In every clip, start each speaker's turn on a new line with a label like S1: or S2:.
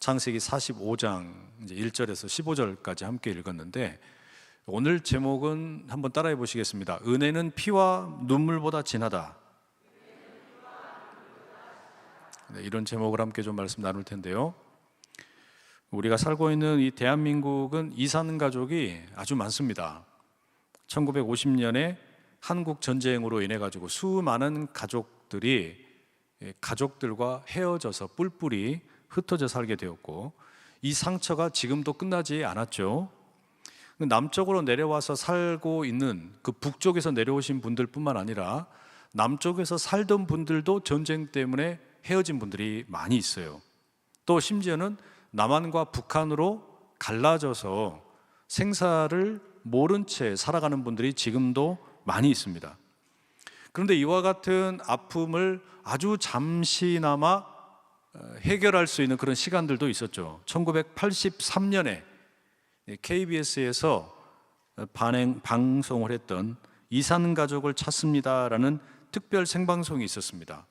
S1: 창세기 45장 이제 1절에서 15절까지 함께 읽었는데, 오늘 제목은 한번 따라해 보시겠습니다. 은혜는 피와 눈물보다 진하다. 네, 이런 제목을 함께 좀 말씀 나눌 텐데요. 우리가 살고 있는 이 대한민국은 이산 가족이 아주 많습니다. 1950년에 한국 전쟁으로 인해 가지고 수많은 가족들이 가족들과 헤어져서 뿔뿔이 흩어져 살게 되었고, 이 상처가 지금도 끝나지 않았죠. 남쪽으로 내려와서 살고 있는 그 북쪽에서 내려오신 분들뿐만 아니라 남쪽에서 살던 분들도 전쟁 때문에 헤어진 분들이 많이 있어요. 또 심지어는 남한과 북한으로 갈라져서 생사를 모른 채 살아가는 분들이 지금도 많이 있습니다. 그런데 이와 같은 아픔을 아주 잠시나마 해결할 수 있는 그런 시간들도 있었죠. 1983년에 KBS에서 방송을 했던 이산 가족을 찾습니다라는 특별 생방송이 있었습니다.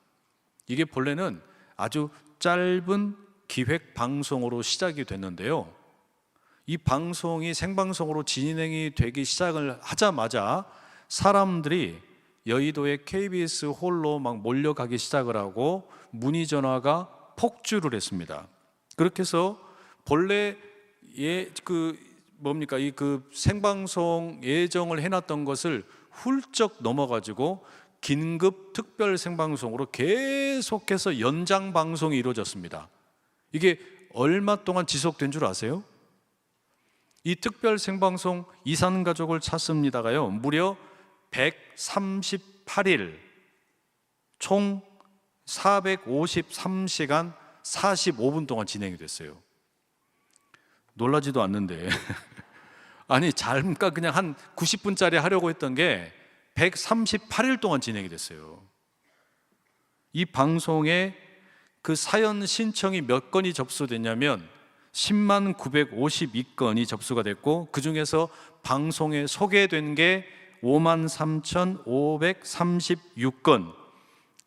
S1: 이게 본래는 아주 짧은 기획 방송으로 시작이 됐는데요, 이 방송이 생방송으로 진행이 되기 시작을 하자마자 사람들이 여의도의 KBS 홀로 막 몰려가기 시작을 하고 문의 전화가 폭주를 했습니다. 그렇게 해서 본래 이 생방송 예정을 해놨던 것을 훌쩍 넘어가지고 긴급 특별 생방송으로 계속해서 연장 방송이 이루어졌습니다. 이게 얼마 동안 지속된 줄 아세요? 이 특별 생방송 이산 가족을 찾습니다가요, 무려 138일 총 453시간 45분 동안 진행이 됐어요. 놀라지도 않는데 아니 잠깐 그냥 한 90분짜리 하려고 했던 게 138일 동안 진행이 됐어요. 이 방송에 그 사연 신청이 몇 건이 접수됐냐면 10만 952건이 접수가 됐고, 그 중에서 방송에 소개된 게 5만 3,536건,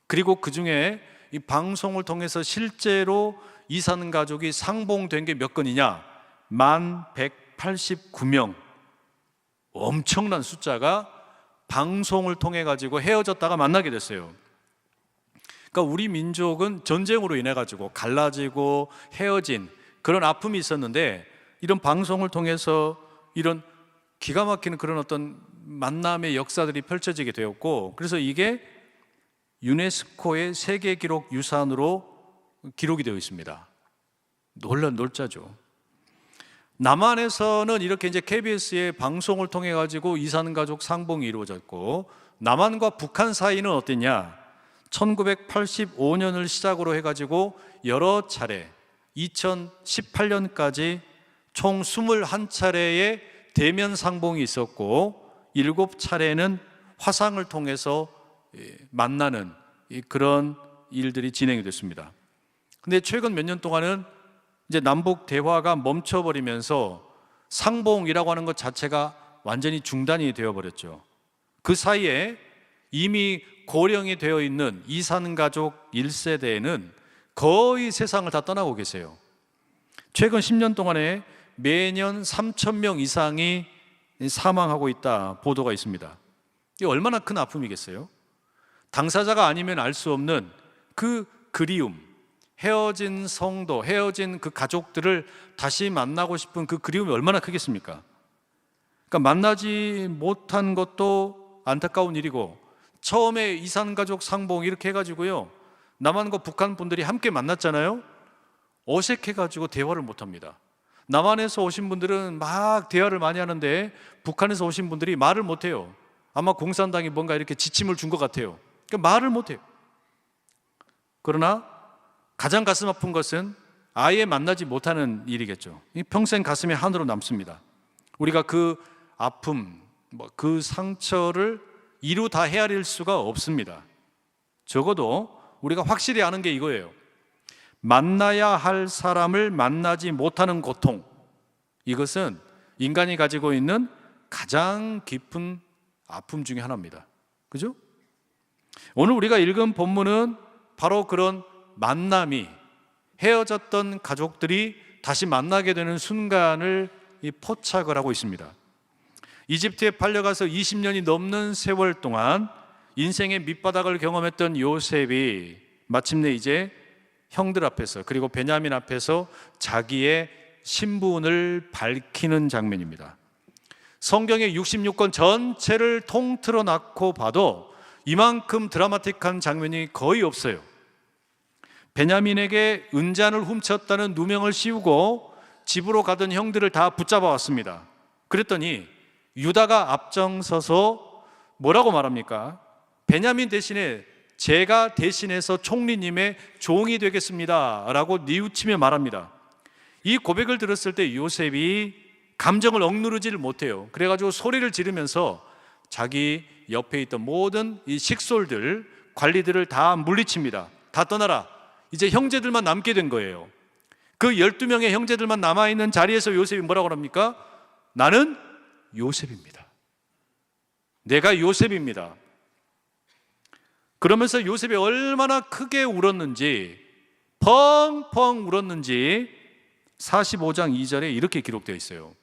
S1: 그리고 그 중에 이 방송을 통해서 실제로 이산 가족이 상봉된 게 몇 건이냐? 1189명. 엄청난 숫자가 방송을 통해 가지고 헤어졌다가 만나게 됐어요. 그러니까 우리 민족은 전쟁으로 인해 가지고 갈라지고 헤어진 그런 아픔이 있었는데, 이런 방송을 통해서 이런 기가 막히는 그런 어떤 만남의 역사들이 펼쳐지게 되었고, 그래서 이게 유네스코의 세계기록 유산으로 기록이 되어 있습니다. 놀자죠. 남한에서는 이렇게 이제 KBS의 방송을 통해 가지고 이산 가족 상봉이 이루어졌고, 남한과 북한 사이는 어땠냐? 1985년을 시작으로 해가지고 여러 차례 2018년까지 총 21차례의 대면 상봉이 있었고, 7차례는 화상을 통해서 만나는 그런 일들이 진행이 됐습니다. 근데 최근 몇 년 동안은 이제 남북 대화가 멈춰버리면서 상봉이라고 하는 것 자체가 완전히 중단이 되어버렸죠. 그 사이에 이미 고령이 되어 있는 이산 가족 1세대에는 거의 세상을 다 떠나고 계세요. 최근 10년 동안에 매년 3,000명 이상이 사망하고 있다 보도가 있습니다. 이게 얼마나 큰 아픔이겠어요? 당사자가 아니면 알 수 없는 그 그리움, 헤어진 성도, 헤어진 그 가족들을 다시 만나고 싶은 그 그리움이 얼마나 크겠습니까? 그러니까 만나지 못한 것도 안타까운 일이고, 처음에 이산 가족 상봉 이렇게 해가지고요, 남한과 북한 분들이 함께 만났잖아요. 어색해가지고 대화를 못합니다. 남한에서 오신 분들은 막 대화를 많이 하는데 북한에서 오신 분들이 말을 못해요. 아마 공산당이 뭔가 이렇게 지침을 준 것 같아요. 그러니까 말을 못해요. 그러나 가장 가슴 아픈 것은 아예 만나지 못하는 일이겠죠. 평생 가슴에 한으로 남습니다. 우리가 그 아픔, 그 상처를 이루 다 헤아릴 수가 없습니다. 적어도 우리가 확실히 아는 게 이거예요. 만나야 할 사람을 만나지 못하는 고통, 이것은 인간이 가지고 있는 가장 깊은 아픔 중에 하나입니다. 그죠? 오늘 우리가 읽은 본문은 바로 그런 만남이, 헤어졌던 가족들이 다시 만나게 되는 순간을 포착을 하고 있습니다. 이집트에 팔려가서 20년이 넘는 세월 동안 인생의 밑바닥을 경험했던 요셉이 마침내 이제 형들 앞에서, 그리고 베냐민 앞에서 자기의 신분을 밝히는 장면입니다. 성경의 66권 전체를 통틀어 놓고 봐도 이만큼 드라마틱한 장면이 거의 없어요. 베냐민에게 은잔을 훔쳤다는 누명을 씌우고 집으로 가던 형들을 다 붙잡아 왔습니다. 그랬더니 유다가 앞장서서 뭐라고 말합니까? 베냐민 대신에 제가 대신해서 총리님의 종이 되겠습니다 라고 뉘우치며 말합니다. 이 고백을 들었을 때 요셉이 감정을 억누르지를 못해요. 그래가지고 소리를 지르면서 자기 옆에 있던 모든 이 식솔들, 관리들을 다 물리칩니다. 다 떠나라. 이제 형제들만 남게 된 거예요. 그 12명의 형제들만 남아있는 자리에서 요셉이 뭐라고 합니까? 나는 요셉입니다. 내가 요셉입니다. 그러면서 요셉이 얼마나 크게 울었는지, 펑펑 울었는지 45장 2절에 이렇게 기록되어 있어요.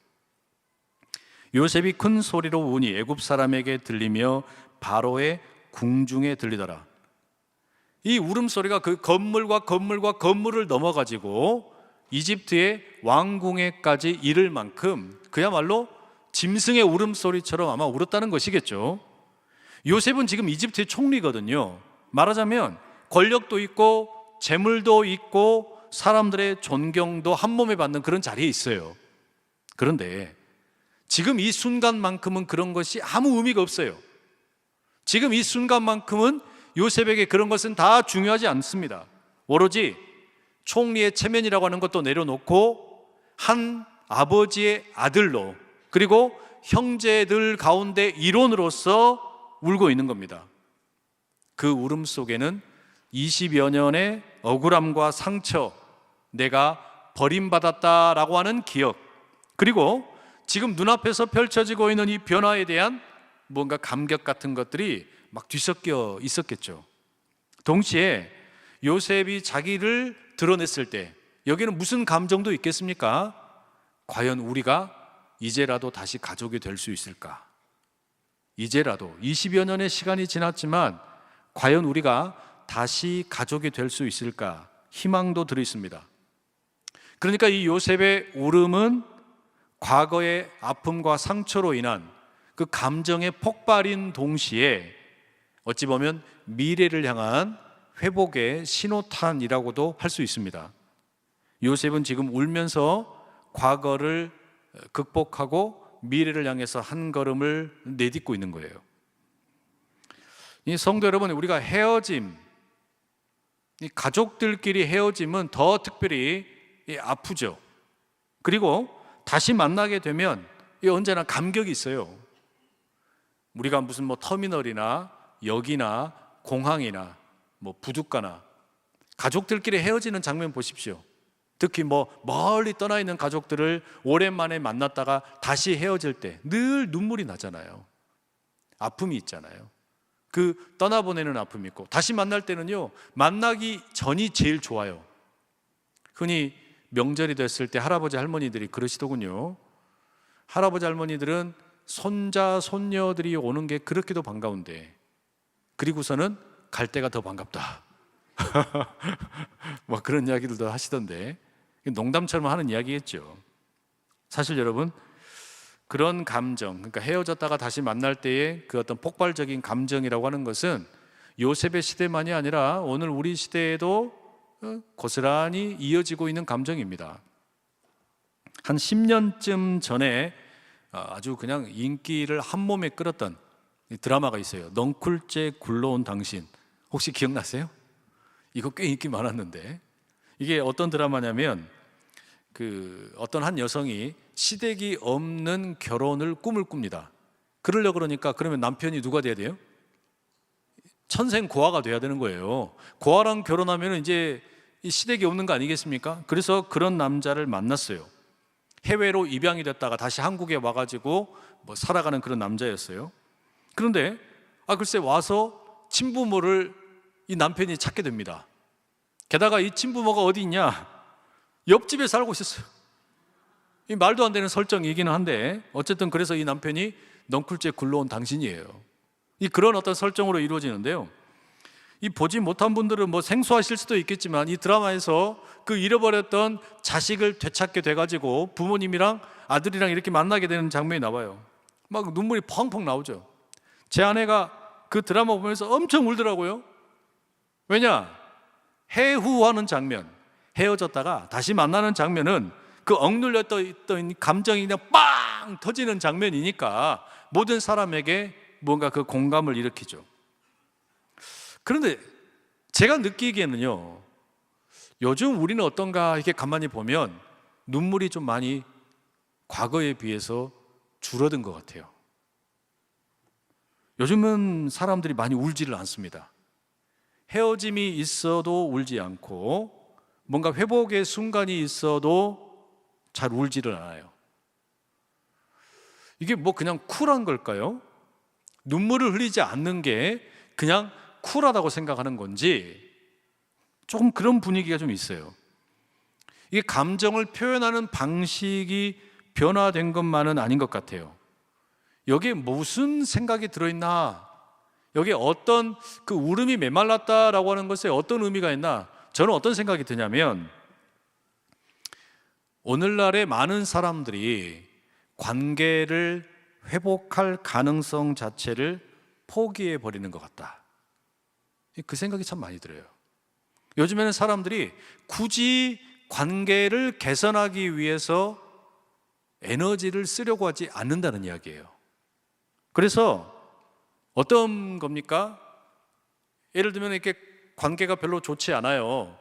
S1: 요셉이 큰 소리로 우니 애굽 사람에게 들리며 바로의 궁중에 들리더라. 이 울음소리가 그 건물과 건물을 넘어가지고 이집트의 왕궁에까지 이를 만큼 그야말로 짐승의 울음소리처럼 아마 울었다는 것이겠죠. 요셉은 지금 이집트의 총리거든요. 말하자면 권력도 있고 재물도 있고 사람들의 존경도 한 몸에 받는 그런 자리에 있어요. 그런데 지금 이 순간만큼은 그런 것이 아무 의미가 없어요. 지금 이 순간만큼은 요셉에게 그런 것은 다 중요하지 않습니다. 오로지 총리의 체면이라고 하는 것도 내려놓고 한 아버지의 아들로, 그리고 형제들 가운데 일원으로서 울고 있는 겁니다. 그 울음 속에는 20여 년의 억울함과 상처, 내가 버림받았다라고 하는 기억, 그리고 지금 눈앞에서 펼쳐지고 있는 이 변화에 대한 뭔가 감격 같은 것들이 막 뒤섞여 있었겠죠. 동시에 요셉이 자기를 드러냈을 때 여기는 무슨 감정도 있겠습니까? 과연 우리가 이제라도 다시 가족이 될 수 있을까? 이제라도 20여 년의 시간이 지났지만 과연 우리가 다시 가족이 될 수 있을까? 희망도 들어있습니다. 그러니까 이 요셉의 울음은 과거의 아픔과 상처로 인한 그 감정의 폭발인 동시에 어찌 보면 미래를 향한 회복의 신호탄이라고도 할 수 있습니다. 요셉은 지금 울면서 과거를 극복하고 미래를 향해서 한 걸음을 내딛고 있는 거예요. 이 성도 여러분, 우리가 헤어짐, 이 가족들끼리 헤어짐은 더 특별히 아프죠. 그리고 다시 만나게 되면 언제나 감격이 있어요. 우리가 무슨 터미널이나 역이나 공항이나 부둣가나 가족들끼리 헤어지는 장면 보십시오. 특히 멀리 떠나 있는 가족들을 오랜만에 만났다가 다시 헤어질 때 늘 눈물이 나잖아요. 아픔이 있잖아요. 그 떠나보내는 아픔이 있고, 다시 만날 때는요, 만나기 전이 제일 좋아요. 흔히 명절이 됐을 때 할아버지 할머니들이 그러시더군요. 할아버지 할머니들은 손자 손녀들이 오는 게 그렇게도 반가운데 그리고서는 갈 때가 더 반갑다. 그런 이야기들도 하시던데, 농담처럼 하는 이야기겠죠. 사실 여러분, 그런 감정, 그러니까 헤어졌다가 다시 만날 때의 그 어떤 폭발적인 감정이라고 하는 것은 요셉의 시대만이 아니라 오늘 우리 시대에도 고스란히 이어지고 있는 감정입니다. 한 10년쯤 전에 아주 그냥 인기를 한 몸에 끌었던 드라마가 있어요. 넝쿨째 굴러온 당신. 혹시 기억나세요? 이거 꽤 인기 많았는데, 이게 어떤 드라마냐면 어떤 한 여성이 시댁이 없는 결혼을 꿈을 꿉니다. 그러니까 그러면 남편이 누가 돼야 돼요? 천생 고아가 돼야 되는 거예요. 고아랑 결혼하면 이제 이 시댁이 없는 거 아니겠습니까? 그래서 그런 남자를 만났어요. 해외로 입양이 됐다가 다시 한국에 와가지고 살아가는 그런 남자였어요. 그런데 글쎄 와서 친부모를 이 남편이 찾게 됩니다. 게다가 이 친부모가 어디 있냐? 옆집에 살고 있었어요. 이 말도 안 되는 설정이기는 한데 어쨌든 그래서 이 남편이 넝쿨째 굴러온 당신이에요. 이 그런 어떤 설정으로 이루어지는데요. 이 보지 못한 분들은 뭐 생소하실 수도 있겠지만 이 드라마에서 그 잃어버렸던 자식을 되찾게 돼가지고 부모님이랑 아들이랑 이렇게 만나게 되는 장면이 나와요. 막 눈물이 펑펑 나오죠. 제 아내가 그 드라마 보면서 엄청 울더라고요. 왜냐? 해후하는 장면, 헤어졌다가 다시 만나는 장면은 그 억눌렸던 있던 감정이 그냥 빵 터지는 장면이니까 모든 사람에게 뭔가 그 공감을 일으키죠. 그런데 제가 느끼기에는요, 요즘 우리는 어떤가 이렇게 가만히 보면 눈물이 좀 많이 과거에 비해서 줄어든 것 같아요. 요즘은 사람들이 많이 울지를 않습니다. 헤어짐이 있어도 울지 않고 뭔가 회복의 순간이 있어도 잘 울지를 않아요. 이게 뭐 그냥 쿨한 걸까요? 눈물을 흘리지 않는 게 그냥 쿨하다고 생각하는 건지 조금 그런 분위기가 좀 있어요. 이게 감정을 표현하는 방식이 변화된 것만은 아닌 것 같아요. 여기에 무슨 생각이 들어있나? 여기에 어떤 그 울음이 메말랐다라고 하는 것에 어떤 의미가 있나? 저는 어떤 생각이 드냐면 오늘날의 많은 사람들이 관계를 회복할 가능성 자체를 포기해 버리는 것 같다. 그 생각이 참 많이 들어요. 요즘에는 사람들이 굳이 관계를 개선하기 위해서 에너지를 쓰려고 하지 않는다는 이야기예요. 그래서 어떤 겁니까? 예를 들면 이렇게 관계가 별로 좋지 않아요.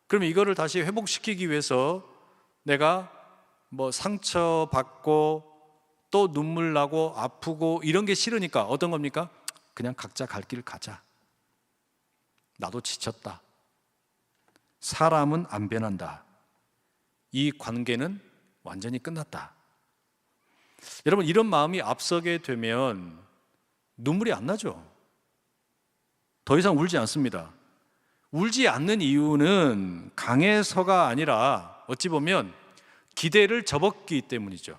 S1: 그러면 이거를 다시 회복시키기 위해서 내가 뭐 상처받고 또 눈물 나고 아프고 이런 게 싫으니까 어떤 겁니까? 그냥 각자 갈 길 가자. 나도 지쳤다. 사람은 안 변한다. 이 관계는 완전히 끝났다. 여러분, 이런 마음이 앞서게 되면 눈물이 안 나죠. 더 이상 울지 않습니다. 울지 않는 이유는 강해서가 아니라 어찌 보면 기대를 접었기 때문이죠.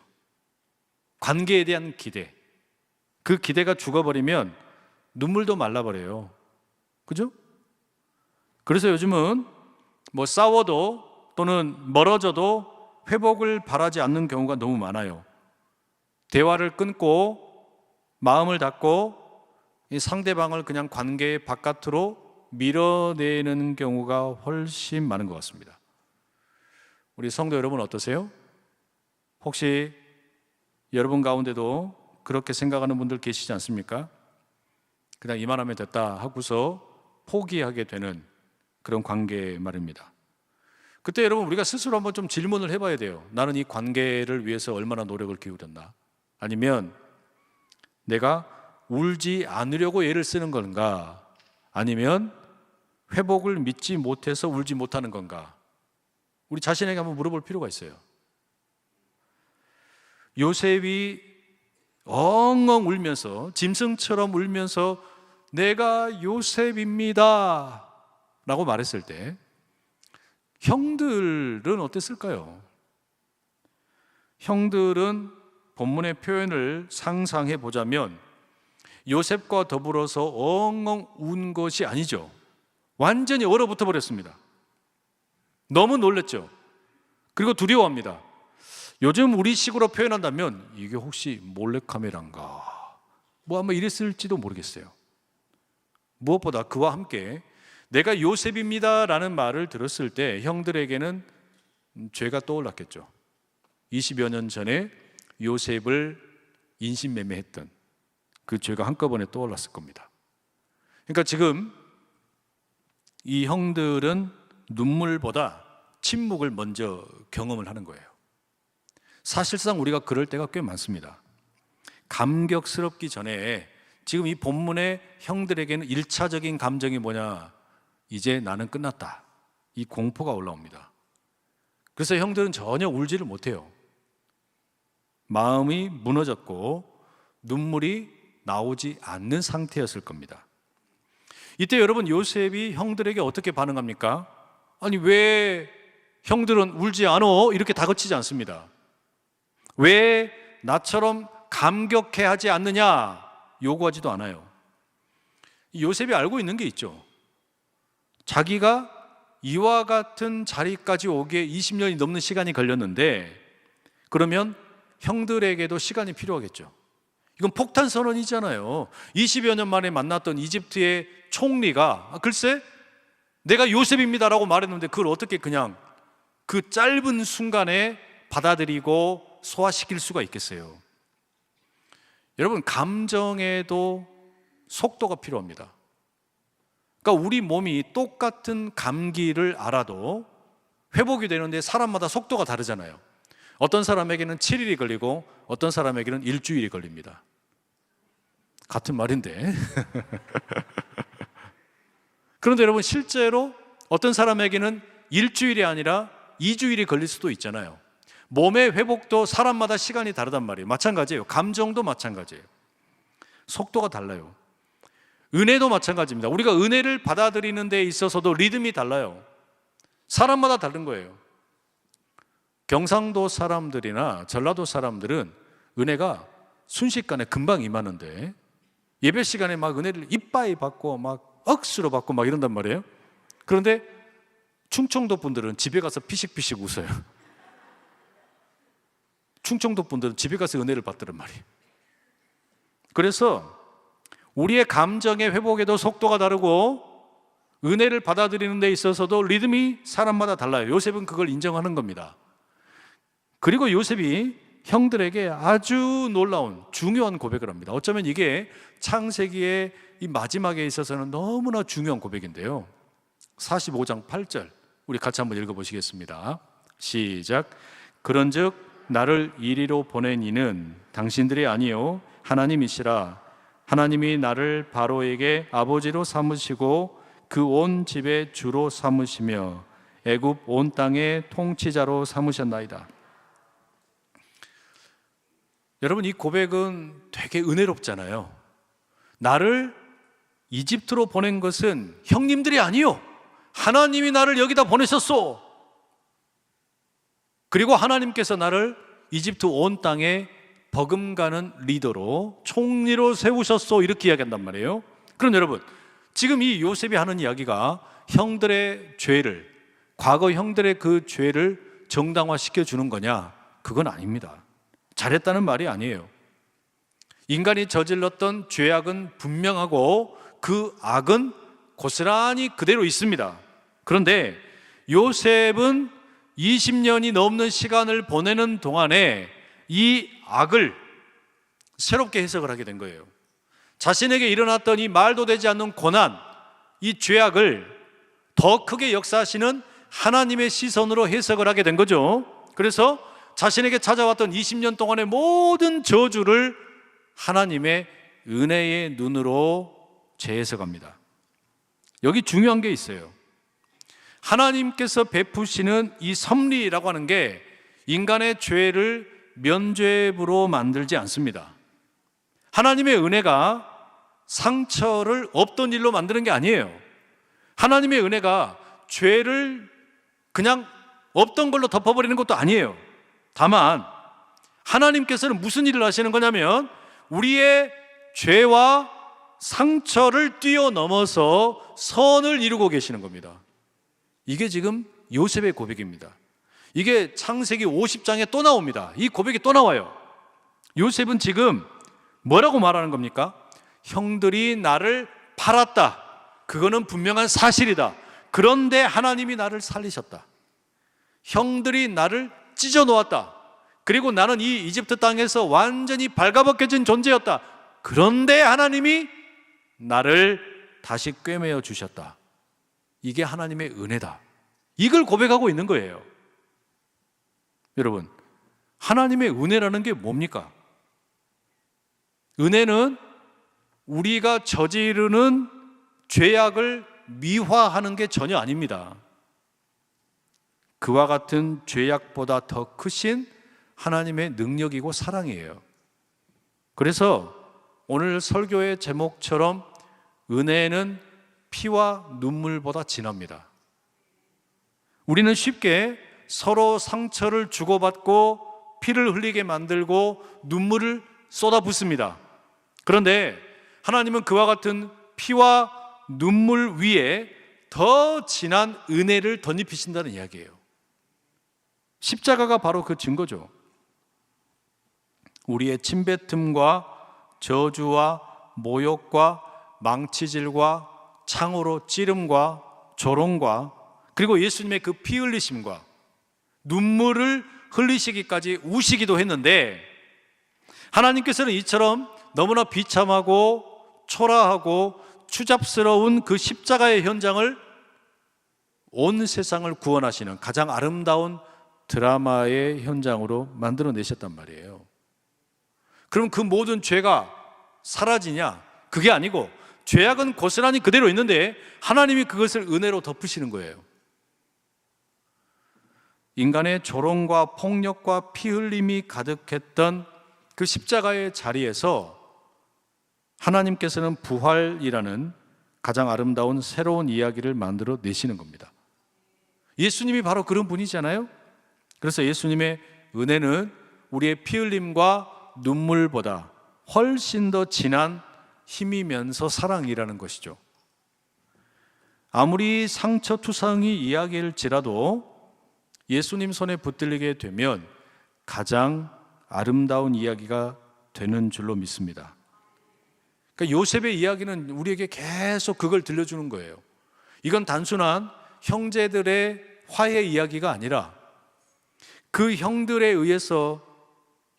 S1: 관계에 대한 기대. 그 기대가 죽어버리면 눈물도 말라버려요. 그죠? 그래서 요즘은 뭐 싸워도 또는 멀어져도 회복을 바라지 않는 경우가 너무 많아요. 대화를 끊고 마음을 닫고 이 상대방을 그냥 관계 바깥으로 밀어내는 경우가 훨씬 많은 것 같습니다. 우리 성도 여러분 어떠세요? 혹시 여러분 가운데도 그렇게 생각하는 분들 계시지 않습니까? 그냥 이만하면 됐다 하고서 포기하게 되는 그런 관계 말입니다. 그때 여러분 우리가 스스로 한번 좀 질문을 해봐야 돼요. 나는 이 관계를 위해서 얼마나 노력을 기울였나? 아니면 내가 울지 않으려고 애를 쓰는 건가? 아니면 회복을 믿지 못해서 울지 못하는 건가? 우리 자신에게 한번 물어볼 필요가 있어요. 요셉이 엉엉 울면서 짐승처럼 울면서 내가 요셉입니다 라고 말했을 때 형들은 어땠을까요? 형들은 본문의 표현을 상상해 보자면 요셉과 더불어서 엉엉 운 것이 아니죠. 완전히 얼어붙어 버렸습니다. 너무 놀랬죠. 그리고 두려워합니다. 요즘 우리식으로 표현한다면 이게 혹시 몰래카메라인가? 뭐 아마 이랬을지도 모르겠어요. 무엇보다 그와 함께 내가 요셉입니다 라는 말을 들었을 때 형들에게는 죄가 떠올랐겠죠. 20여 년 전에 요셉을 인신매매했던 그 죄가 한꺼번에 떠올랐을 겁니다. 그러니까 지금 이 형들은 눈물보다 침묵을 먼저 경험을 하는 거예요. 사실상 우리가 그럴 때가 꽤 많습니다. 감격스럽기 전에 지금 이 본문의 형들에게는 1차적인 감정이 뭐냐? 이제 나는 끝났다. 이 공포가 올라옵니다. 그래서 형들은 전혀 울지를 못해요. 마음이 무너졌고 눈물이 나오지 않는 상태였을 겁니다. 이때 여러분 요셉이 형들에게 어떻게 반응합니까? 아니 왜 형들은 울지 않어? 이렇게 다그치지 않습니다. 왜 나처럼 감격해 하지 않느냐? 요구하지도 않아요. 요셉이 알고 있는 게 있죠. 자기가 이와 같은 자리까지 오기에 20년이 넘는 시간이 걸렸는데, 그러면 형들에게도 시간이 필요하겠죠. 이건 폭탄 선언이잖아요. 20여 년 만에 만났던 이집트의 총리가 글쎄 내가 요셉입니다라고 말했는데 그걸 어떻게 그냥 그 짧은 순간에 받아들이고 소화시킬 수가 있겠어요. 여러분, 감정에도 속도가 필요합니다. 그러니까 우리 몸이 똑같은 감기를 알아도 회복이 되는데 사람마다 속도가 다르잖아요. 어떤 사람에게는 7일이 걸리고 어떤 사람에게는 일주일이 걸립니다. 같은 말인데. 그런데 여러분, 실제로 어떤 사람에게는 일주일이 아니라 2주일이 걸릴 수도 있잖아요. 몸의 회복도 사람마다 시간이 다르단 말이에요. 마찬가지예요. 감정도 마찬가지예요. 속도가 달라요. 은혜도 마찬가지입니다. 우리가 은혜를 받아들이는 데 있어서도 리듬이 달라요. 사람마다 다른 거예요. 경상도 사람들이나 전라도 사람들은 은혜가 순식간에 금방 임하는데 예배 시간에 막 은혜를 이빠이 받고 막 억수로 받고 막 이런단 말이에요. 그런데 충청도 분들은 집에 가서 피식피식 웃어요. 충청도 분들은 집에 가서 은혜를 받더란 말이에요. 그래서 우리의 감정의 회복에도 속도가 다르고 은혜를 받아들이는 데 있어서도 리듬이 사람마다 달라요. 요셉은 그걸 인정하는 겁니다. 그리고 요셉이 형들에게 아주 놀라운 중요한 고백을 합니다. 어쩌면 이게 창세기의 이 마지막에 있어서는 너무나 중요한 고백인데요. 45장 8절 우리 같이 한번 읽어보시겠습니다. 시작. 그런즉 나를 이리로 보낸 이는 당신들이 아니요 하나님이시라. 하나님이 나를 바로에게 아버지로 삼으시고 그 온 집의 주로 삼으시며 애굽 온 땅의 통치자로 삼으셨나이다. 여러분, 이 고백은 되게 은혜롭잖아요. 나를 이집트로 보낸 것은 형님들이 아니요 하나님이 나를 여기다 보내셨소. 그리고 하나님께서 나를 이집트 온 땅에 버금가는 리더로 총리로 세우셨소. 이렇게 이야기한단 말이에요. 그럼 여러분, 지금 이 요셉이 하는 이야기가 형들의 죄를, 과거 형들의 그 죄를 정당화시켜 주는 거냐? 그건 아닙니다. 잘했다는 말이 아니에요. 인간이 저질렀던 죄악은 분명하고 그 악은 고스란히 그대로 있습니다. 그런데 요셉은 20년이 넘는 시간을 보내는 동안에 이 악을 새롭게 해석을 하게 된 거예요. 자신에게 일어났던 이 말도 되지 않는 고난, 이 죄악을 더 크게 역사하시는 하나님의 시선으로 해석을 하게 된 거죠. 그래서 자신에게 찾아왔던 20년 동안의 모든 저주를 하나님의 은혜의 눈으로 재해석합니다. 여기 중요한 게 있어요. 하나님께서 베푸시는 이 섭리라고 하는 게 인간의 죄를 면죄부로 만들지 않습니다. 하나님의 은혜가 상처를 없던 일로 만드는 게 아니에요. 하나님의 은혜가 죄를 그냥 없던 걸로 덮어버리는 것도 아니에요. 다만 하나님께서는 무슨 일을 하시는 거냐면 우리의 죄와 상처를 뛰어넘어서 선을 이루고 계시는 겁니다. 이게 지금 요셉의 고백입니다. 이게 창세기 50장에 또 나옵니다. 이 고백이 또 나와요. 요셉은 지금 뭐라고 말하는 겁니까? 형들이 나를 팔았다. 그거는 분명한 사실이다. 그런데 하나님이 나를 살리셨다. 형들이 나를 찢어 놓았다. 그리고 나는 이 이집트 땅에서 완전히 발가벗겨진 존재였다. 그런데 하나님이 나를 다시 꿰매어 주셨다. 이게 하나님의 은혜다. 이걸 고백하고 있는 거예요. 여러분, 하나님의 은혜라는 게 뭡니까? 은혜는 우리가 저지르는 죄악을 미화하는 게 전혀 아닙니다. 그와 같은 죄악보다 더 크신 하나님의 능력이고 사랑이에요. 그래서 오늘 설교의 제목처럼 은혜는 피와 눈물보다 진합니다. 우리는 쉽게 서로 상처를 주고받고 피를 흘리게 만들고 눈물을 쏟아붓습니다. 그런데 하나님은 그와 같은 피와 눈물 위에 더 진한 은혜를 덧입히신다는 이야기예요. 십자가가 바로 그 증거죠. 우리의 침뱉음과 저주와 모욕과 망치질과 창으로 찌름과 조롱과 그리고 예수님의 그 피 흘리심과 눈물을 흘리시기까지 우시기도 했는데, 하나님께서는 이처럼 너무나 비참하고 초라하고 추잡스러운 그 십자가의 현장을 온 세상을 구원하시는 가장 아름다운 드라마의 현장으로 만들어내셨단 말이에요. 그럼 그 모든 죄가 사라지냐? 그게 아니고 죄악은 고스란히 그대로 있는데 하나님이 그것을 은혜로 덮으시는 거예요. 인간의 조롱과 폭력과 피 흘림이 가득했던 그 십자가의 자리에서 하나님께서는 부활이라는 가장 아름다운 새로운 이야기를 만들어 내시는 겁니다. 예수님이 바로 그런 분이잖아요. 그래서 예수님의 은혜는 우리의 피 흘림과 눈물보다 훨씬 더 진한 힘이면서 사랑이라는 것이죠. 아무리 상처투성이 이야기일지라도 예수님 손에 붙들리게 되면 가장 아름다운 이야기가 되는 줄로 믿습니다. 그러니까 요셉의 이야기는 우리에게 계속 그걸 들려주는 거예요. 이건 단순한 형제들의 화해 이야기가 아니라 그 형들에 의해서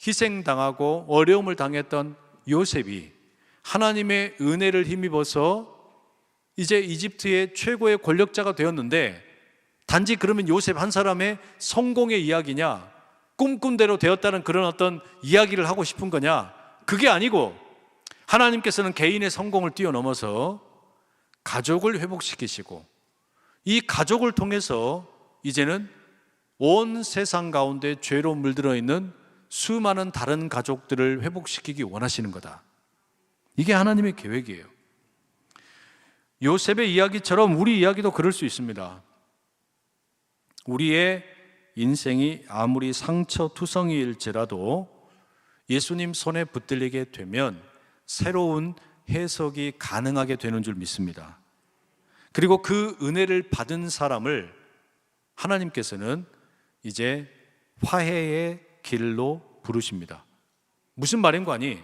S1: 희생당하고 어려움을 당했던 요셉이 하나님의 은혜를 힘입어서 이제 이집트의 최고의 권력자가 되었는데, 단지 그러면 요셉 한 사람의 성공의 이야기냐, 꿈꾼대로 되었다는 그런 어떤 이야기를 하고 싶은 거냐? 그게 아니고 하나님께서는 개인의 성공을 뛰어넘어서 가족을 회복시키시고 이 가족을 통해서 이제는 온 세상 가운데 죄로 물들어 있는 수많은 다른 가족들을 회복시키기 원하시는 거다. 이게 하나님의 계획이에요. 요셉의 이야기처럼 우리 이야기도 그럴 수 있습니다. 우리의 인생이 아무리 상처투성이일지라도 예수님 손에 붙들리게 되면 새로운 해석이 가능하게 되는 줄 믿습니다. 그리고 그 은혜를 받은 사람을 하나님께서는 이제 화해의 길로 부르십니다. 무슨 말인가 하니,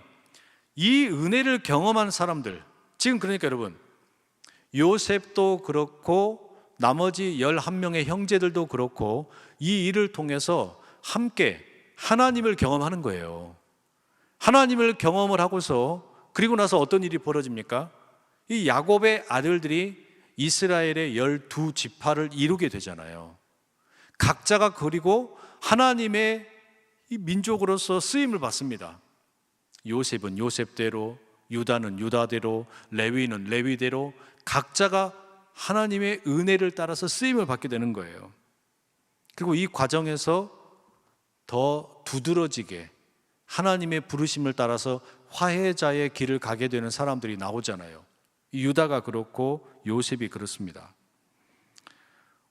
S1: 이 은혜를 경험한 사람들, 지금 그러니까 여러분, 요셉도 그렇고 나머지 11명의 형제들도 그렇고 이 일을 통해서 함께 하나님을 경험하는 거예요. 하나님을 경험을 하고서 그리고 나서 어떤 일이 벌어집니까? 이 야곱의 아들들이 이스라엘의 12지파를 이루게 되잖아요. 각자가 그리고 하나님의 이 민족으로서 쓰임을 받습니다. 요셉은 요셉대로, 유다는 유다대로, 레위는 레위대로 각자가 하나님의 은혜를 따라서 쓰임을 받게 되는 거예요. 그리고 이 과정에서 더 두드러지게 하나님의 부르심을 따라서 화해자의 길을 가게 되는 사람들이 나오잖아요. 유다가 그렇고 요셉이 그렇습니다.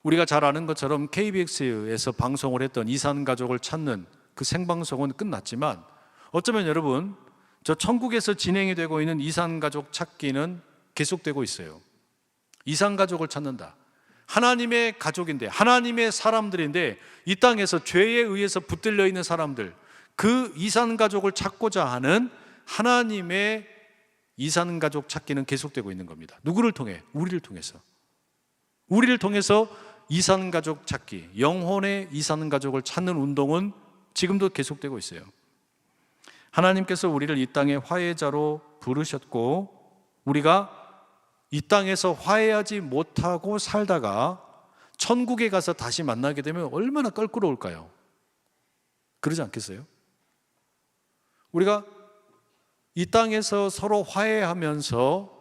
S1: 우리가 잘 아는 것처럼 KBS에서 방송을 했던 이산가족을 찾는 그 생방송은 끝났지만, 어쩌면 여러분, 저 천국에서 진행이 되고 있는 이산가족 찾기는 계속되고 있어요. 이산가족을 찾는다. 하나님의 가족인데, 하나님의 사람들인데 이 땅에서 죄에 의해서 붙들려 있는 사람들, 그 이산가족을 찾고자 하는 하나님의 이산가족 찾기는 계속되고 있는 겁니다. 누구를 통해? 우리를 통해서. 우리를 통해서 이산가족 찾기, 영혼의 이산가족을 찾는 운동은 지금도 계속되고 있어요. 하나님께서 우리를 이 땅의 화해자로 부르셨고, 우리가 이 땅에서 화해하지 못하고 살다가 천국에 가서 다시 만나게 되면 얼마나 껄끄러울까요? 그러지 않겠어요? 우리가 이 땅에서 서로 화해하면서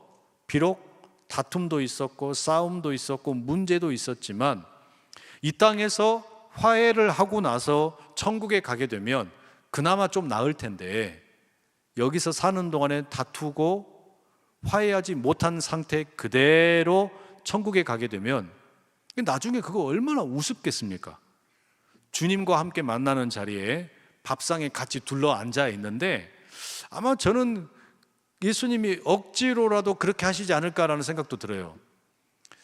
S1: 비록 다툼도 있었고 싸움도 있었고 문제도 있었지만, 이 땅에서 화해를 하고 나서 천국에 가게 되면 그나마 좀 나을 텐데, 여기서 사는 동안에 다투고 화해하지 못한 상태 그대로 천국에 가게 되면 나중에 그거 얼마나 우습겠습니까? 주님과 함께 만나는 자리에 밥상에 같이 둘러 앉아 있는데 아마 저는 예수님이 억지로라도 그렇게 하시지 않을까라는 생각도 들어요.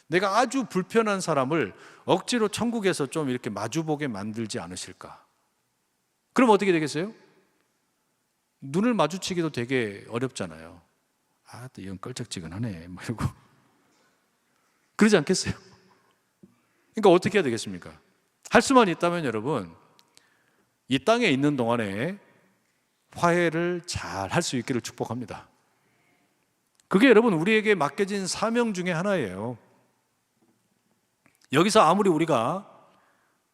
S1: 내가 아주 불편한 사람을 억지로 천국에서 좀 이렇게 마주보게 만들지 않으실까? 그럼 어떻게 되겠어요? 눈을 마주치기도 되게 어렵잖아요. 아, 또 이건 껄쩍지근하네 뭐 이러고 그러지 않겠어요? 그러니까 어떻게 해야 되겠습니까? 할 수만 있다면 여러분, 이 땅에 있는 동안에 화해를 잘 할 수 있기를 축복합니다. 그게 여러분 우리에게 맡겨진 사명 중에 하나예요. 여기서 아무리 우리가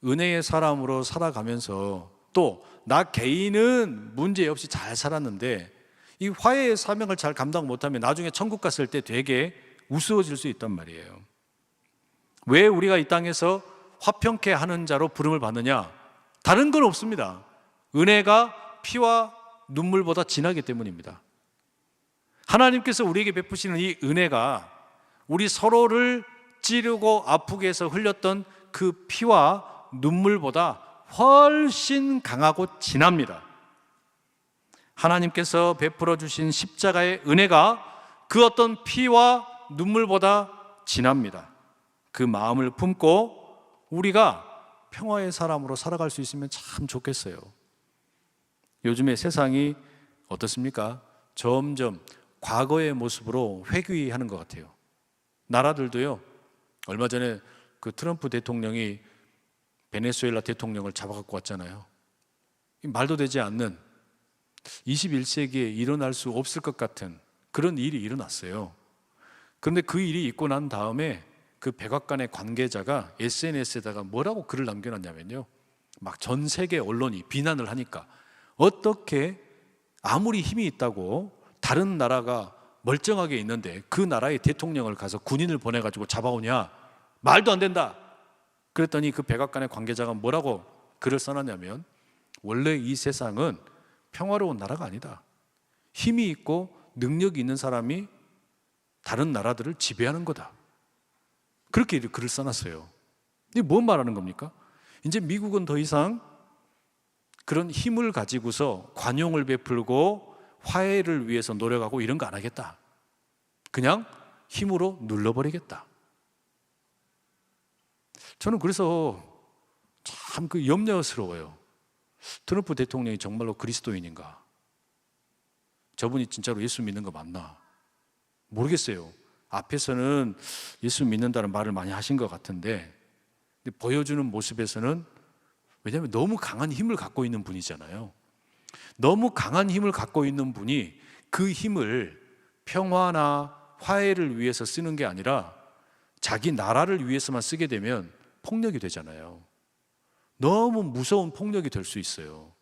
S1: 은혜의 사람으로 살아가면서 또 나 개인은 문제 없이 잘 살았는데 이 화해의 사명을 잘 감당 못하면 나중에 천국 갔을 때 되게 우스워질 수 있단 말이에요. 왜 우리가 이 땅에서 화평케 하는 자로 부름을 받느냐? 다른 건 없습니다. 은혜가 피와 눈물보다 진하기 때문입니다. 하나님께서 우리에게 베푸시는 이 은혜가 우리 서로를 찌르고 아프게 해서 흘렸던 그 피와 눈물보다 훨씬 강하고 진합니다. 하나님께서 베풀어 주신 십자가의 은혜가 그 어떤 피와 눈물보다 진합니다. 그 마음을 품고 우리가 평화의 사람으로 살아갈 수 있으면 참 좋겠어요. 요즘에 세상이 어떻습니까? 점점 과거의 모습으로 회귀하는 것 같아요. 나라들도요, 얼마 전에 그 트럼프 대통령이 베네수엘라 대통령을 잡아갖고 왔잖아요. 말도 되지 않는 21세기에 일어날 수 없을 것 같은 그런 일이 일어났어요. 그런데 그 일이 있고 난 다음에 그 백악관의 관계자가 SNS에다가 뭐라고 글을 남겨놨냐면요, 막 전 세계 언론이 비난을 하니까 어떻게 아무리 힘이 있다고 다른 나라가 멀쩡하게 있는데 그 나라의 대통령을 가서 군인을 보내가지고 잡아오냐, 말도 안 된다. 그랬더니 그 백악관의 관계자가 뭐라고 글을 써놨냐면, 원래 이 세상은 평화로운 나라가 아니다. 힘이 있고 능력이 있는 사람이 다른 나라들을 지배하는 거다. 그렇게 글을 써놨어요. 이게 뭔 말하는 겁니까? 이제 미국은 더 이상 그런 힘을 가지고서 관용을 베풀고 화해를 위해서 노력하고 이런 거 안 하겠다. 그냥 힘으로 눌러버리겠다. 저는 그래서 참 그 염려스러워요. 트럼프 대통령이 정말로 그리스도인인가? 저분이 진짜로 예수 믿는 거 맞나? 모르겠어요. 앞에서는 예수 믿는다는 말을 많이 하신 것 같은데, 근데 보여주는 모습에서는, 왜냐하면 너무 강한 힘을 갖고 있는 분이잖아요. 너무 강한 힘을 갖고 있는 분이 그 힘을 평화나 화해를 위해서 쓰는 게 아니라 자기 나라를 위해서만 쓰게 되면 폭력이 되잖아요. 너무 무서운 폭력이 될 수 있어요.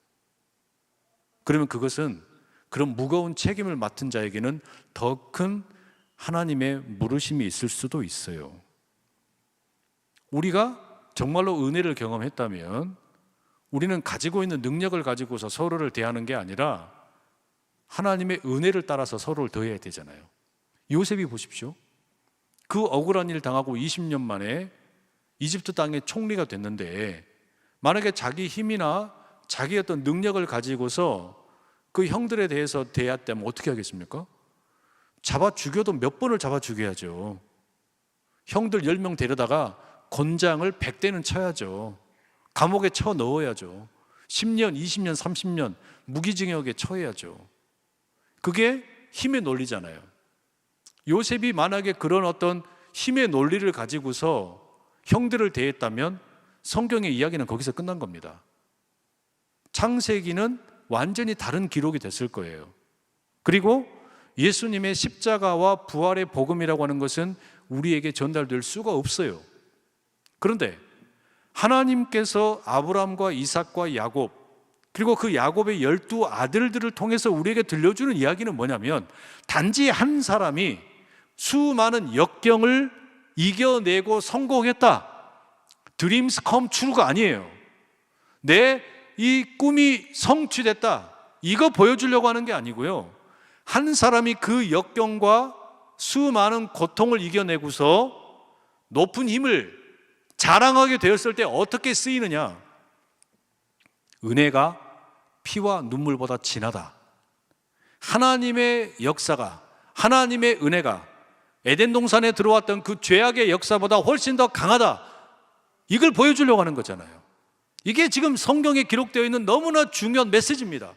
S1: 그러면 그것은 그런 무거운 책임을 맡은 자에게는 더 큰 하나님의 물으심이 있을 수도 있어요. 우리가 정말로 은혜를 경험했다면 우리는 가지고 있는 능력을 가지고서 서로를 대하는 게 아니라 하나님의 은혜를 따라서 서로를 대해야 되잖아요. 요셉이 보십시오. 그 억울한 일 당하고 20년 만에 이집트 땅의 총리가 됐는데, 만약에 자기 힘이나 자기 어떤 능력을 가지고서 그 형들에 대해서 대했다면 어떻게 하겠습니까? 잡아 죽여도 몇 번을 잡아 죽여야죠. 형들 10명 데려다가 권장을 100대는 쳐야죠. 감옥에 쳐 넣어야죠. 10년, 20년, 30년 무기징역에 처해야죠. 그게 힘의 논리잖아요. 요셉이 만약에 그런 어떤 힘의 논리를 가지고서 형들을 대했다면 성경의 이야기는 거기서 끝난 겁니다. 창세기는 완전히 다른 기록이 됐을 거예요. 그리고 예수님의 십자가와 부활의 복음이라고 하는 것은 우리에게 전달될 수가 없어요. 그런데 하나님께서 아브라함과 이삭과 야곱, 그리고 그 야곱의 12 아들들을 통해서 우리에게 들려주는 이야기는 뭐냐면, 단지 한 사람이 수많은 역경을 이겨내고 성공했다. Dreams come true가 아니에요. 내 이 꿈이 성취됐다. 이거 보여주려고 하는 게 아니고요. 한 사람이 그 역경과 수많은 고통을 이겨내고서 높은 힘을 자랑하게 되었을 때 어떻게 쓰이느냐? 은혜가 피와 눈물보다 진하다. 하나님의 역사가, 하나님의 은혜가 에덴 동산에 들어왔던 그 죄악의 역사보다 훨씬 더 강하다. 이걸 보여주려고 하는 거잖아요. 이게 지금 성경에 기록되어 있는 너무나 중요한 메시지입니다.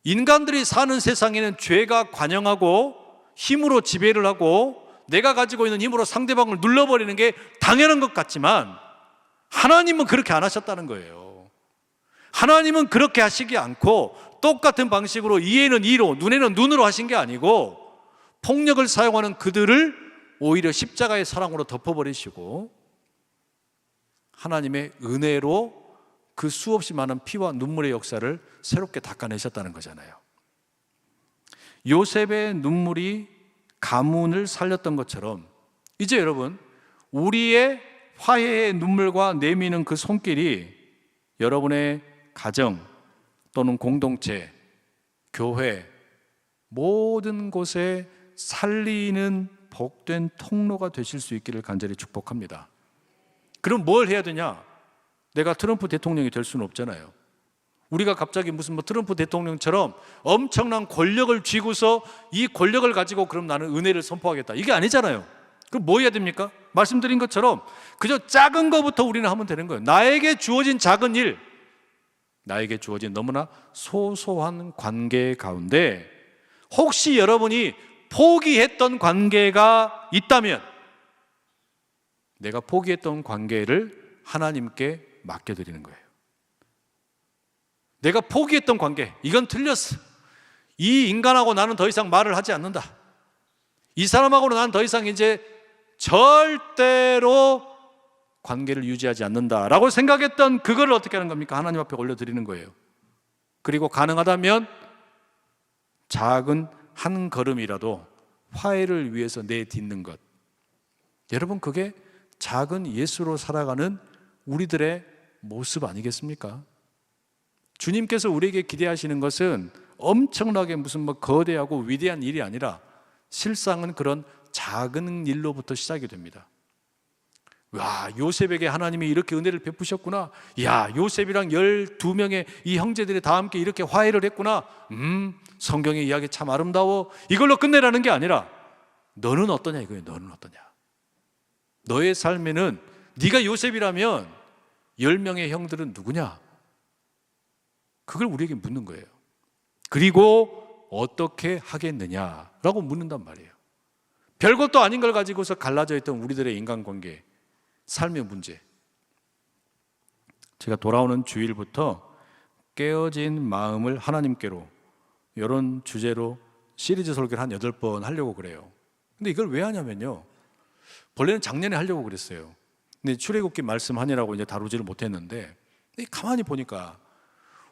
S1: 인간들이 사는 세상에는 죄가 관영하고 힘으로 지배를 하고 내가 가지고 있는 힘으로 상대방을 눌러버리는 게 당연한 것 같지만 하나님은 그렇게 안 하셨다는 거예요. 하나님은 그렇게 하시지 않고 똑같은 방식으로 이에는 이로, 눈에는 눈으로 하신 게 아니고 폭력을 사용하는 그들을 오히려 십자가의 사랑으로 덮어버리시고 하나님의 은혜로 그 수없이 많은 피와 눈물의 역사를 새롭게 닦아내셨다는 거잖아요. 요셉의 눈물이 가문을 살렸던 것처럼 이제 여러분, 우리의 화해의 눈물과 내미는 그 손길이 여러분의 가정 또는 공동체, 교회 모든 곳에 살리는 복된 통로가 되실 수 있기를 간절히 축복합니다. 그럼 뭘 해야 되냐? 내가 트럼프 대통령이 될 수는 없잖아요. 우리가 갑자기 무슨 트럼프 대통령처럼 엄청난 권력을 쥐고서 이 권력을 가지고 그럼 나는 은혜를 선포하겠다, 이게 아니잖아요. 그럼 뭐 해야 됩니까? 말씀드린 것처럼 그저 작은 것부터 우리는 하면 되는 거예요. 나에게 주어진 작은 일, 나에게 주어진 너무나 소소한 관계 가운데 혹시 여러분이 포기했던 관계가 있다면 내가 포기했던 관계를 하나님께 맡겨드리는 거예요. 내가 포기했던 관계, 이건 틀렸어. 이 인간하고 나는 더 이상 말을 하지 않는다. 이 사람하고는 나는 더 이상 이제 절대로 관계를 유지하지 않는다라고 생각했던 그걸 어떻게 하는 겁니까? 하나님 앞에 올려드리는 거예요. 그리고 가능하다면 작은 한 걸음이라도 화해를 위해서 내딛는 것. 여러분, 그게 작은 예수로 살아가는 우리들의 모습 아니겠습니까? 주님께서 우리에게 기대하시는 것은 엄청나게 무슨 거대하고 위대한 일이 아니라 실상은 그런 작은 일로부터 시작이 됩니다. 와, 요셉에게 하나님이 이렇게 은혜를 베푸셨구나. 야, 요셉이랑 12명의 이 형제들이 다 함께 이렇게 화해를 했구나. 성경의 이야기 참 아름다워. 이걸로 끝내라는 게 아니라 너는 어떠냐 이거예요. 너는 어떠냐. 너의 삶에는 네가 요셉이라면 10명의 형들은 누구냐? 그걸 우리에게 묻는 거예요. 그리고 어떻게 하겠느냐라고 묻는단 말이에요. 별것도 아닌 걸 가지고서 갈라져 있던 우리들의 인간관계, 삶의 문제. 제가 돌아오는 주일부터 깨어진 마음을 하나님께로, 이런 주제로 시리즈 설교를 한 8번 하려고 그래요. 근데 이걸 왜 하냐면요, 본래는 작년에 하려고 그랬어요. 근데 출애굽기 말씀하느라고 이제 다루지를 못했는데, 가만히 보니까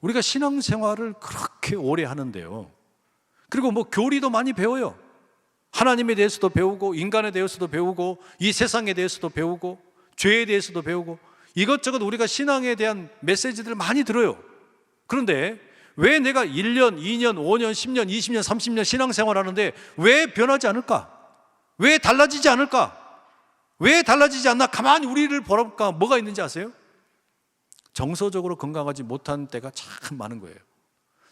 S1: 우리가 신앙생활을 그렇게 오래 하는데요, 그리고 교리도 많이 배워요. 하나님에 대해서도 배우고, 인간에 대해서도 배우고, 이 세상에 대해서도 배우고, 죄에 대해서도 배우고, 이것저것 우리가 신앙에 대한 메시지들을 많이 들어요. 그런데 왜 내가 1년, 2년, 5년, 10년, 20년, 30년 신앙생활 하는데 왜 변하지 않을까? 왜 달라지지 않을까? 왜 달라지지 않나? 가만히 우리를 보니까 뭐가 있는지 아세요? 정서적으로 건강하지 못한 때가 참 많은 거예요.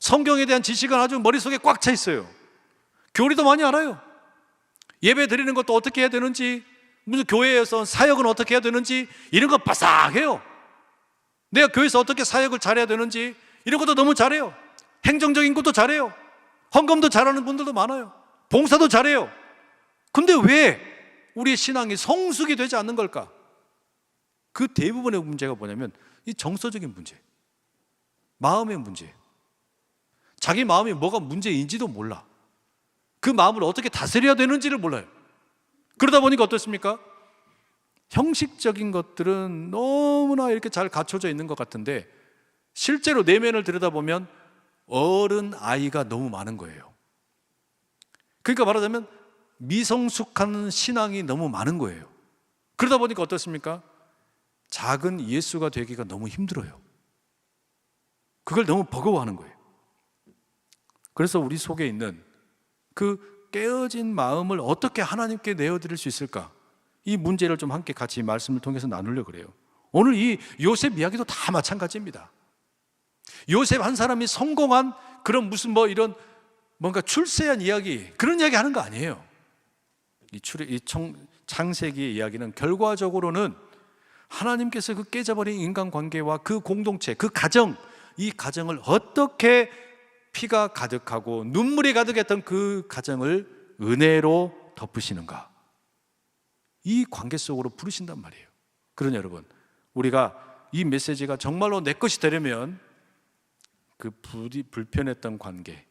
S1: 성경에 대한 지식은 아주 머릿속에 꽉 차 있어요. 교리도 많이 알아요. 예배 드리는 것도 어떻게 해야 되는지, 무슨 교회에서 사역은 어떻게 해야 되는지, 이런 거 바싹해요. 내가 교회에서 어떻게 사역을 잘해야 되는지 이런 것도 너무 잘해요. 행정적인 것도 잘해요. 헌금도 잘하는 분들도 많아요. 봉사도 잘해요. 근데 왜 우리의 신앙이 성숙이 되지 않는 걸까? 그 대부분의 문제가 뭐냐면 이 정서적인 문제, 마음의 문제. 자기 마음이 뭐가 문제인지도 몰라. 그 마음을 어떻게 다스려야 되는지를 몰라요. 그러다 보니까 어떻습니까? 형식적인 것들은 너무나 이렇게 잘 갖춰져 있는 것 같은데 실제로 내면을 들여다보면 어른 아이가 너무 많은 거예요. 그러니까 말하자면 미성숙한 신앙이 너무 많은 거예요. 그러다 보니까 어떻습니까? 작은 예수가 되기가 너무 힘들어요. 그걸 너무 버거워하는 거예요. 그래서 우리 속에 있는 그 깨어진 마음을 어떻게 하나님께 내어드릴 수 있을까? 이 문제를 좀 함께 같이 말씀을 통해서 나누려고 그래요. 오늘 이 요셉 이야기도 다 마찬가지입니다. 요셉 한 사람이 성공한 그런 무슨 이런 뭔가 출세한 이야기, 그런 이야기 하는 거 아니에요. 창세기의 이야기는 결과적으로는 하나님께서 그 깨져버린 인간관계와 그 공동체, 그 가정, 이 가정을 어떻게 피가 가득하고 눈물이 가득했던 그 가정을 은혜로 덮으시는가, 이 관계 속으로 부르신단 말이에요. 그러니 여러분, 우리가 이 메시지가 정말로 내 것이 되려면 그 불편했던 관계,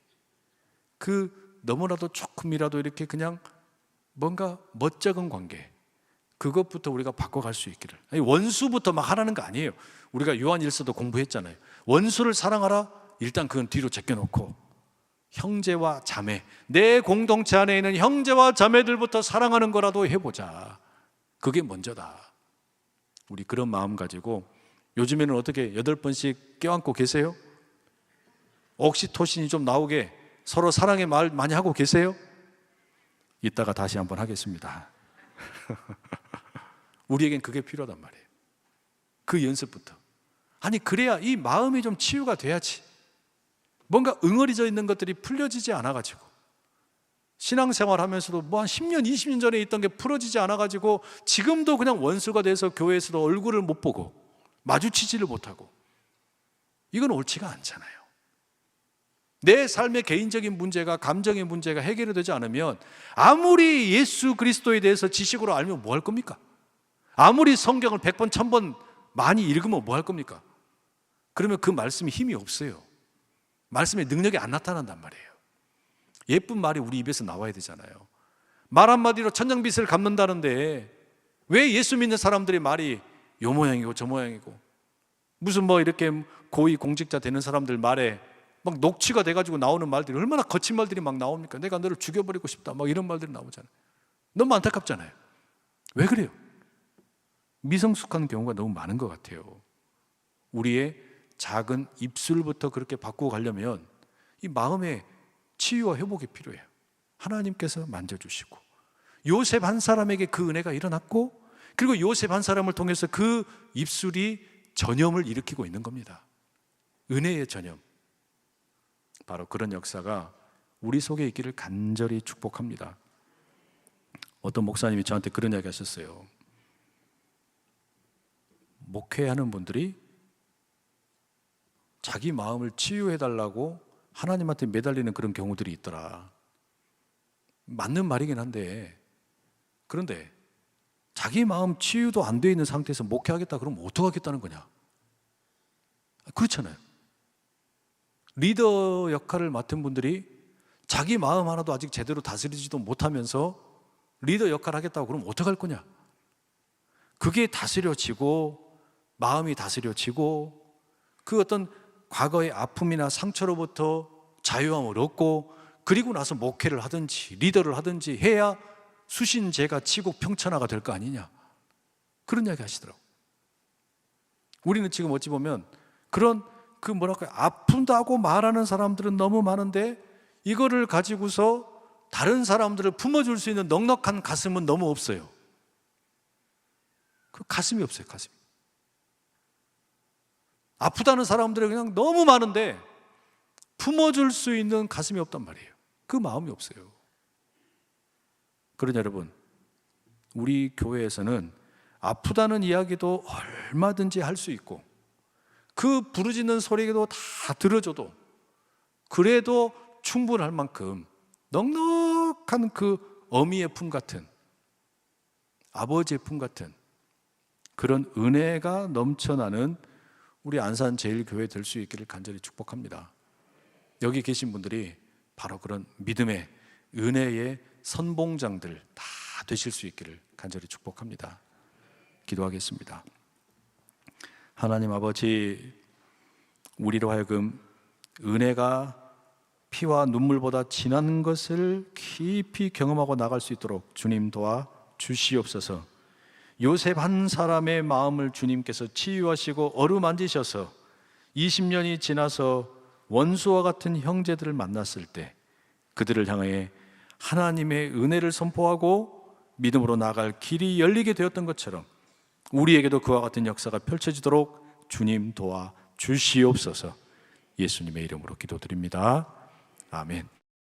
S1: 그 너무나도 조금이라도 이렇게 그냥 뭔가 멋쩍은 관계, 그것부터 우리가 바꿔갈 수 있기를. 아니, 원수부터 막 하라는 거 아니에요. 우리가 요한일서도 공부했잖아요. 원수를 사랑하라, 일단 그건 뒤로 제껴놓고 형제와 자매, 내 공동체 안에 있는 형제와 자매들부터 사랑하는 거라도 해보자. 그게 먼저다. 우리 그런 마음 가지고, 요즘에는 어떻게 8번씩 껴안고 계세요? 옥시토신이 좀 나오게 서로 사랑의 말 많이 하고 계세요? 이따가 다시 한번 하겠습니다. 우리에겐 그게 필요하단 말이에요. 그 연습부터. 아니, 그래야 이 마음이 좀 치유가 돼야지. 뭔가 응어리져 있는 것들이 풀려지지 않아가지고, 신앙생활 하면서도 한 10년, 20년 전에 있던 게 풀어지지 않아가지고 지금도 그냥 원수가 돼서 교회에서도 얼굴을 못 보고 마주치지를 못하고, 이건 옳지가 않잖아요. 내 삶의 개인적인 문제가, 감정의 문제가 해결이 되지 않으면 아무리 예수 그리스도에 대해서 지식으로 알면 뭐 할 겁니까? 아무리 성경을 100번, 1000번 많이 읽으면 뭐 할 겁니까? 그러면 그 말씀이 힘이 없어요. 말씀의 능력이 안 나타난단 말이에요. 예쁜 말이 우리 입에서 나와야 되잖아요. 말 한마디로 천냥빚을 갚는다는데 왜 예수 믿는 사람들의 말이 요 모양이고 저 모양이고, 무슨 이렇게 고위 공직자 되는 사람들 말에 막 녹취가 돼가지고 나오는 말들이 얼마나 거친 말들이 막 나옵니까? 내가 너를 죽여버리고 싶다, 막 이런 말들이 나오잖아요. 너무 안타깝잖아요. 왜 그래요? 미성숙한 경우가 너무 많은 것 같아요. 우리의 작은 입술부터 그렇게 바꾸고 가려면 이 마음의 치유와 회복이 필요해요. 하나님께서 만져주시고, 요셉 한 사람에게 그 은혜가 일어났고, 그리고 요셉 한 사람을 통해서 그 입술이 전염을 일으키고 있는 겁니다. 은혜의 전염. 바로 그런 역사가 우리 속에 있기를 간절히 축복합니다. 어떤 목사님이 저한테 그런 이야기 하셨어요. 목회하는 분들이 자기 마음을 치유해달라고 하나님한테 매달리는 그런 경우들이 있더라. 맞는 말이긴 한데, 그런데 자기 마음 치유도 안 돼 있는 상태에서 목회하겠다 그러면 어떡하겠다는 거냐? 그렇잖아요. 리더 역할을 맡은 분들이 자기 마음 하나도 아직 제대로 다스리지도 못하면서 리더 역할을 하겠다고 그러면 어떡할 거냐? 그게 다스려지고, 마음이 다스려지고, 그 어떤 과거의 아픔이나 상처로부터 자유함을 얻고, 그리고 나서 목회를 하든지 리더를 하든지 해야 수신제가 치고 평천하가 될 거 아니냐, 그런 이야기 하시더라고요. 우리는 지금 어찌 보면 그런 아픈다고 말하는 사람들은 너무 많은데, 이거를 가지고서 다른 사람들을 품어줄 수 있는 넉넉한 가슴은 너무 없어요. 그 가슴이 없어요, 가슴이. 아프다는 사람들이 그냥 너무 많은데 품어줄 수 있는 가슴이 없단 말이에요. 그 마음이 없어요. 그러니 여러분, 우리 교회에서는 아프다는 이야기도 얼마든지 할 수 있고, 그 부르짖는 소리도 다 들어줘도, 그래도 충분할 만큼 넉넉한 그 어미의 품 같은, 아버지의 품 같은 그런 은혜가 넘쳐나는 우리 안산제일교회 될 수 있기를 간절히 축복합니다. 여기 계신 분들이 바로 그런 믿음의, 은혜의 선봉장들 다 되실 수 있기를 간절히 축복합니다. 기도하겠습니다. 하나님 아버지, 우리로 하여금 은혜가 피와 눈물보다 진한 것을 깊이 경험하고 나갈 수 있도록 주님 도와 주시옵소서. 요셉 한 사람의 마음을 주님께서 치유하시고 어루만지셔서 20년이 지나서 원수와 같은 형제들을 만났을 때 그들을 향해 하나님의 은혜를 선포하고 믿음으로 나아갈 길이 열리게 되었던 것처럼 우리에게도 그와 같은 역사가 펼쳐지도록 주님 도와 주시옵소서. 예수님의 이름으로 기도드립니다. 아멘.